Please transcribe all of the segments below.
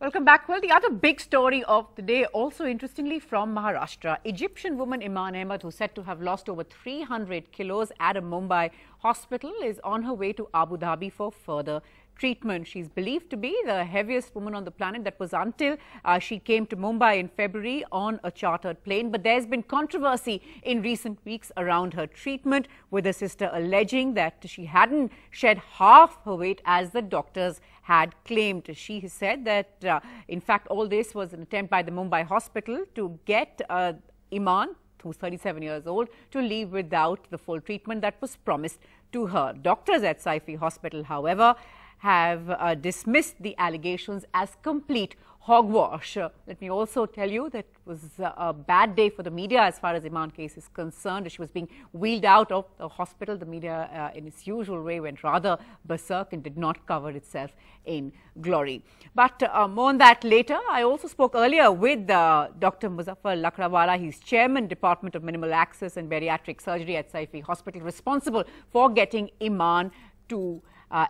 Welcome back. Well, the other big story of the day, also interestingly from Maharashtra, Egyptian woman Eman Ahmed, who's said to have lost over 300 kilos at a Mumbai hospital, is on her way to Abu Dhabi for further treatment. She's believed to be the heaviest woman on the planet. That was until she came to Mumbai in February on a chartered plane. But there's been controversy in recent weeks around her treatment, with her sister alleging that she hadn't shed half her weight as the doctors had claimed. She has said that, in fact, all this was an attempt by the Mumbai hospital to get Eman, who's 37 years old, to leave without the full treatment that was promised to her. Doctors at Saifee Hospital, however, have dismissed the allegations as complete hogwash. Let me also tell you that it was a bad day for the media as far as Eman case is concerned. She was being wheeled out of the hospital. The media, in its usual way, went rather berserk and did not cover itself in glory. But more on that later. I also spoke earlier with Dr. Muzaffar Lakrawala. He's chairman, Department of Minimal Access and Bariatric Surgery at Saifee Hospital, responsible for getting Eman to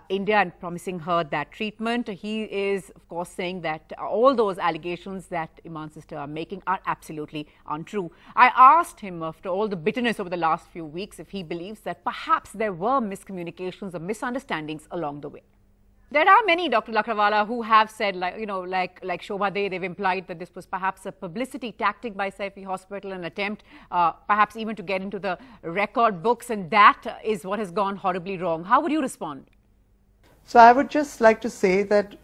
India and promising her that treatment. He is, of course, saying that all those allegations that Eman's sister are making are absolutely untrue. I asked him, after all the bitterness over the last few weeks, if he believes that perhaps there were miscommunications or misunderstandings along the way. There are many, Dr. Lakrawala, who have said, like Shobha, they've implied that this was perhaps a publicity tactic by Saifee Hospital, an attempt perhaps even to get into the record books, and that is what has gone horribly wrong. How would you respond? So I would just like to say that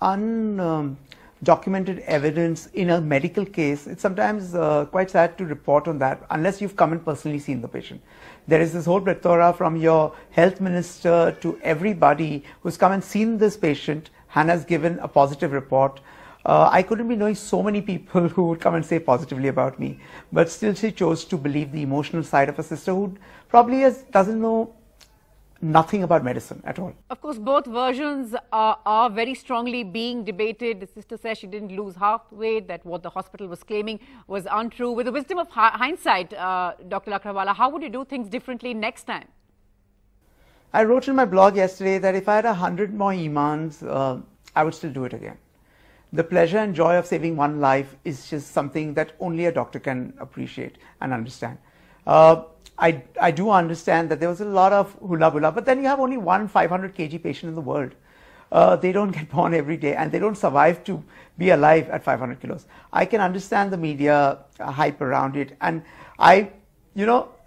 undocumented evidence in a medical case, it's sometimes quite sad to report on that unless you've come and personally seen the patient. There is this whole plethora from your health minister to everybody who's come and seen this patient and has given a positive report. I couldn't be knowing so many people who would come and say positively about me, but still she chose to believe the emotional side of a sister who probably doesn't know nothing about medicine at all. Of course, both versions are very strongly being debated. The sister says she didn't lose half the weight, that what the hospital was claiming was untrue. With the wisdom of hindsight, Dr. Lakrawala, how would you do things differently next time? I wrote in my blog yesterday that if I had 100 more Emans, I would still do it again. The pleasure and joy of saving one life is just something that only a doctor can appreciate and understand. I do understand that there was a lot of hula hula, but then you have only one 500 kg patient in the world. They don't get born every day and they don't survive to be alive at 500 kilos. I can understand the media hype around it, and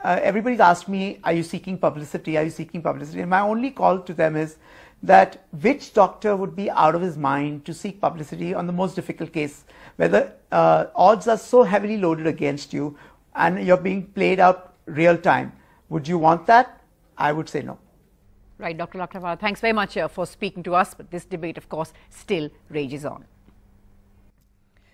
everybody's asked me, are you seeking publicity? Are you seeking publicity? And my only call to them is that which doctor would be out of his mind to seek publicity on the most difficult case, where the odds are so heavily loaded against you and you're being played out real time. Would you want that? I would say no. Right, Dr. Lakrawala, thanks very much for speaking to us, but this debate, of course, still rages on.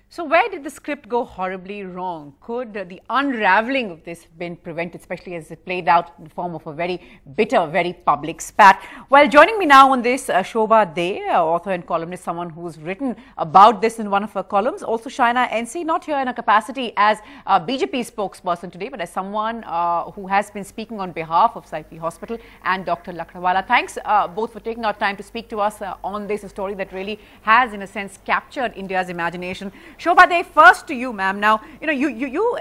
So where did the script go horribly wrong? Could the unraveling of this have been prevented, especially as it played out in the form of a very bitter, very public spat? Well, joining me now on this, Shobha Dey, author and columnist, someone who's written about this in one of her columns. Also Shaina NC, not here in a capacity as a BJP spokesperson today, but as someone who has been speaking on behalf of Saifee Hospital, and Dr. Lakrawala. Thanks both for taking our time to speak to us on this, a story that really has, in a sense, captured India's imagination. Shobha Dey, first to you, ma'am. Now, you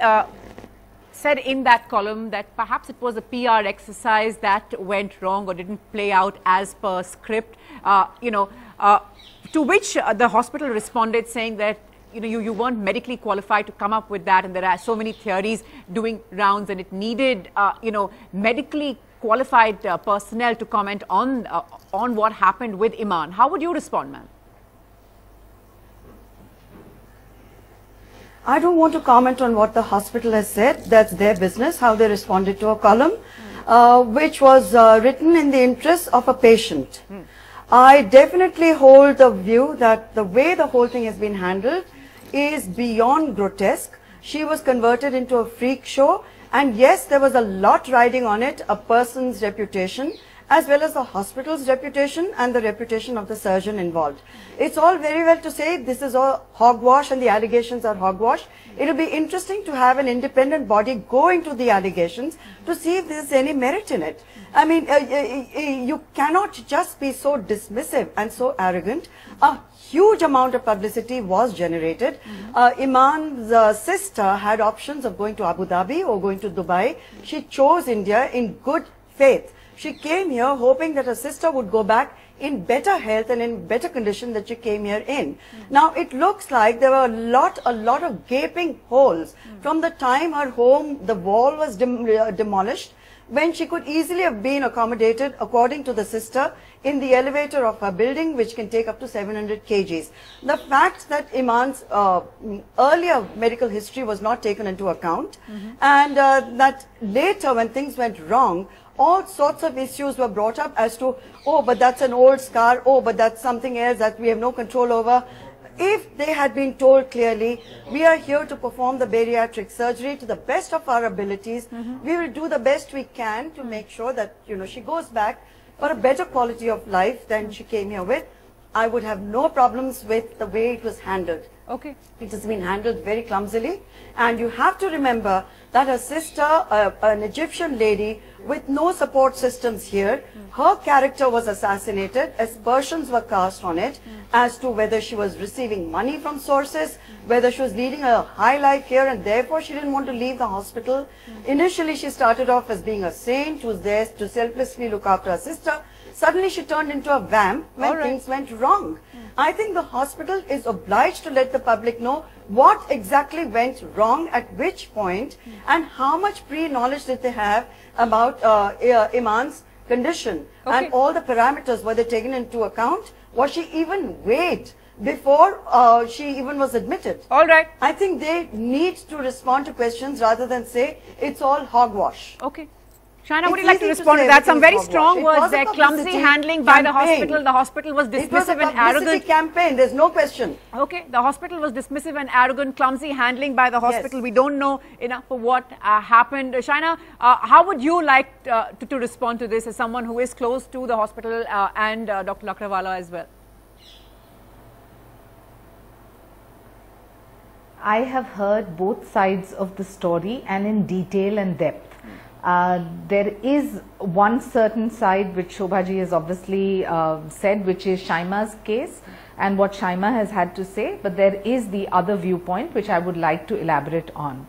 said in that column that perhaps it was a PR exercise that went wrong or didn't play out as per script. To which the hospital responded saying that you weren't medically qualified to come up with that, and there are so many theories doing rounds, and it needed medically qualified personnel to comment on what happened with Eman. How would you respond, ma'am? I don't want to comment on what the hospital has said. That's their business, how they responded to a column, which was written in the interest of a patient. I definitely hold the view that the way the whole thing has been handled is beyond grotesque. She was converted into a freak show, and yes, there was a lot riding on it, a person's reputation, as well as the hospital's reputation and the reputation of the surgeon involved. It's all very well to say this is all hogwash and the allegations are hogwash. It will be interesting to have an independent body go into the allegations to see if there is any merit in it. I mean, you cannot just be so dismissive and so arrogant. A huge amount of publicity was generated. Eman's sister had options of going to Abu Dhabi or going to Dubai. She chose India in good faith. She came here hoping that her sister would go back in better health and in better condition that she came here in. Now it looks like there were a lot of gaping holes from the time her home, the wall was demolished, when she could easily have been accommodated, according to the sister, in the elevator of her building, which can take up to 700 kgs. The fact that Eman's earlier medical history was not taken into account, and that later when things went wrong, all sorts of issues were brought up as to, oh, but that's an old scar, oh, but that's something else that we have no control over. If they had been told clearly, we are here to perform the bariatric surgery to the best of our abilities, we will do the best we can to make sure that, you know, she goes back for a better quality of life than she came here with, I would have no problems with the way it was handled. Okay. It has been handled very clumsily, and you have to remember that her sister, an Egyptian lady with no support systems here, her character was assassinated, aspersions were cast on it as to whether she was receiving money from sources, whether she was leading a high life here and therefore she didn't want to leave the hospital. Initially she started off as being a saint who was there to selflessly look after her sister. Suddenly she turned into a vamp when things went wrong. I think the hospital is obliged to let the public know what exactly went wrong at which point and how much pre-knowledge did they have about Eman's condition and all the parameters were they taken into account. Was she even weighed before she even was admitted? All right. I think they need to respond to questions rather than say it's all hogwash. Okay. Shaina, would you like to respond to that? Some very strong words there. Clumsy handling by the hospital. The hospital was dismissive and arrogant. It was a publicity campaign. There's no question. Okay. The hospital was dismissive and arrogant. Clumsy handling by the hospital. Yes. We don't know enough of what happened. Shaina, how would you like to respond to this as someone who is close to the hospital and Dr. Lakrawala as well? I have heard both sides of the story and in detail and depth. There is one certain side which Shobha ji has obviously said, which is Shaima's case and what Shaima has had to say, but there is the other viewpoint which I would like to elaborate on.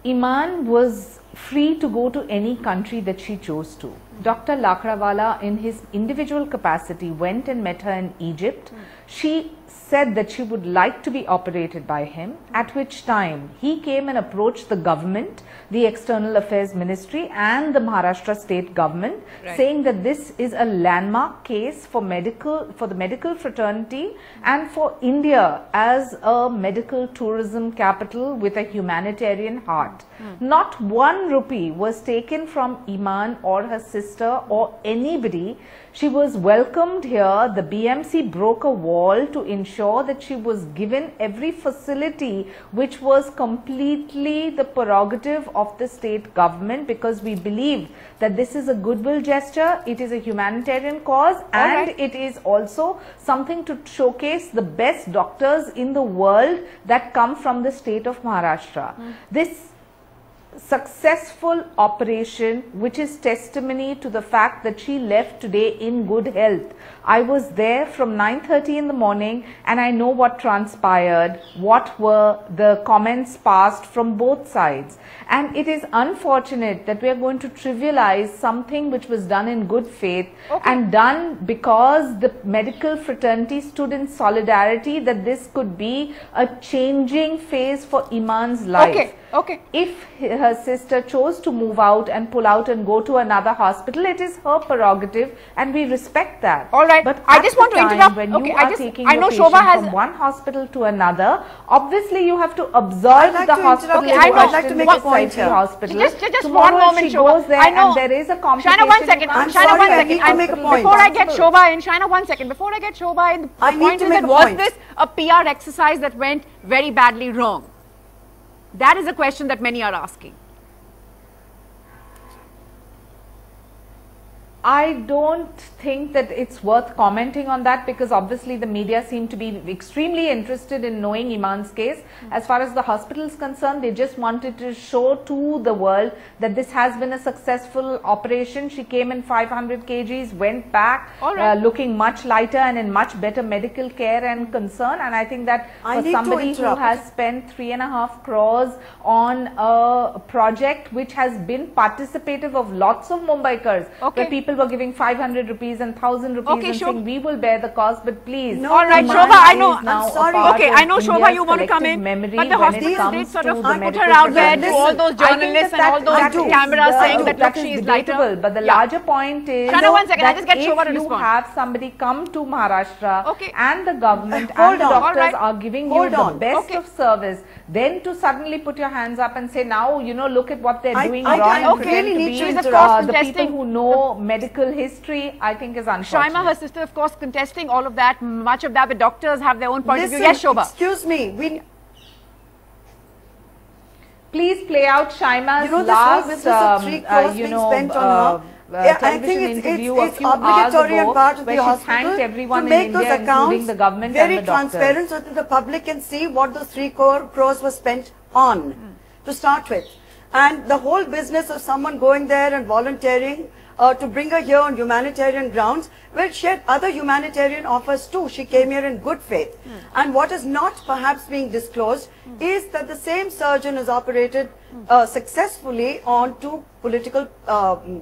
Eman was free to go to any country that she chose to. Dr. Lakrawala, in his individual capacity, went and met her in Egypt. She said that she would like to be operated by him, at which time he came and approached the government, the External Affairs Ministry and the Maharashtra state government, saying that this is a landmark case for the medical fraternity and for India as a medical tourism capital with a humanitarian heart. Not 1 rupee was taken from Eman or her sister or anybody. She was welcomed here. The BMC broke a wall to ensure that she was given every facility which was completely the prerogative of the state government, because we believe that this is a goodwill gesture, it is a humanitarian cause, and it is also something to showcase the best doctors in the world that come from the state of Maharashtra. This successful operation, which is testimony to the fact that she left today in good health. I was there from 9:30 in the morning and I know what transpired, what were the comments passed from both sides. And it is unfortunate that we are going to trivialize something which was done in good faith and done because the medical fraternity stood in solidarity that this could be a changing phase for Eman's life. If her sister chose to move out and pull out and go to another hospital, it is her prerogative and we respect that. Alright, but I just want to interrupt. When you are taking your patient from one hospital to another, obviously you have to observe the hospital. I'd like to make a point here. Hospital. Just one moment, Shobha. I know. And there is a complication. Shaina, 1 second. Shaina, 1 second. Before I get Shobha in, Shaina, 1 second. Before I get Shobha in, the point is that was this a PR exercise that went very badly wrong? That is a question that many are asking. I don't think that it's worth commenting on that, because obviously the media seem to be extremely interested in knowing Eman's case. As far as the hospital is concerned, they just wanted to show to the world that this has been a successful operation. She came in 500 kgs, went back looking much lighter and in much better medical care and concern. And I think that for somebody who has spent 3.5 crores on a project which has been participative of lots of Mumbaikars, where people were giving 500 rupees and 1,000 rupees and saying we will bear the cost, but please. No, all right, Shobha, I know. I'm sorry. Okay, I know, Shobha, you want to come in, but the hospital did sort of put her out there to all those journalists and all those cameras saying that look, she is lighter. But the larger point is Shaina, 1 second, I just get Shobha to respond. If you have somebody come to Maharashtra and the government and the doctors are giving you the best of service, then to suddenly put your hands up and say, now, you know, look at what they're doing wrong. I really need to the people who know medical history, I think, is unfortunate. Shaima, her sister, of course, contesting all of that, much of that. The doctors have their own point of view. Yes, Shobha. Excuse me. Please play out Shaima's last, television interview a few hours ago, where she thanked everyone in India, including the government and the doctors. Very transparent so that the public can see what those 3 crores was spent on to start with. And the whole business of someone going there and volunteering to bring her here on humanitarian grounds, well, she had other humanitarian offers too. She came here in good faith. And what is not perhaps being disclosed is that the same surgeon has operated successfully on 2 political,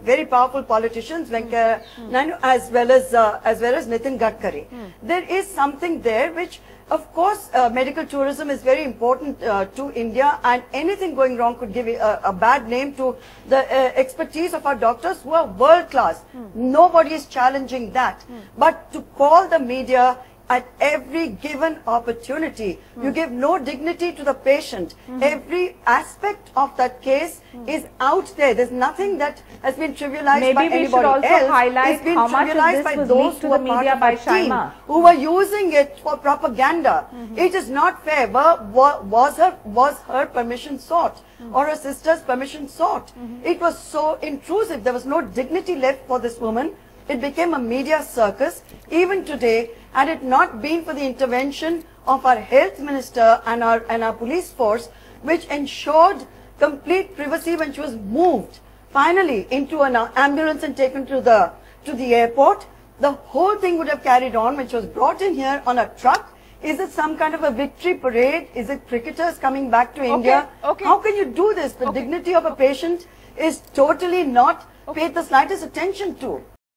very powerful politicians, Venkaiah Naidu, as well as Nitin Gadkari. There is something there which, of course, medical tourism is very important to India, and anything going wrong could give a bad name to the expertise of our doctors who are world class. Nobody is challenging that. But to call the media at every given opportunity, you give no dignity to the patient. Every aspect of that case is out there. There's nothing that has been trivialized by anybody else. Maybe we should also highlight how much of this was leaked to the media by Shaima, who were using it for propaganda. It is not fair. Was her permission sought, or her sister's permission sought? It was so intrusive. There was no dignity left for this woman. It became a media circus. Even today, had it not been for the intervention of our health minister and our police force, which ensured complete privacy when she was moved finally into an ambulance and taken to the airport, the whole thing would have carried on. When she was brought in here on a truck, is it some kind of a victory parade? Is it cricketers coming back to India? How can you do this? The dignity of a patient is totally not paid the slightest attention to.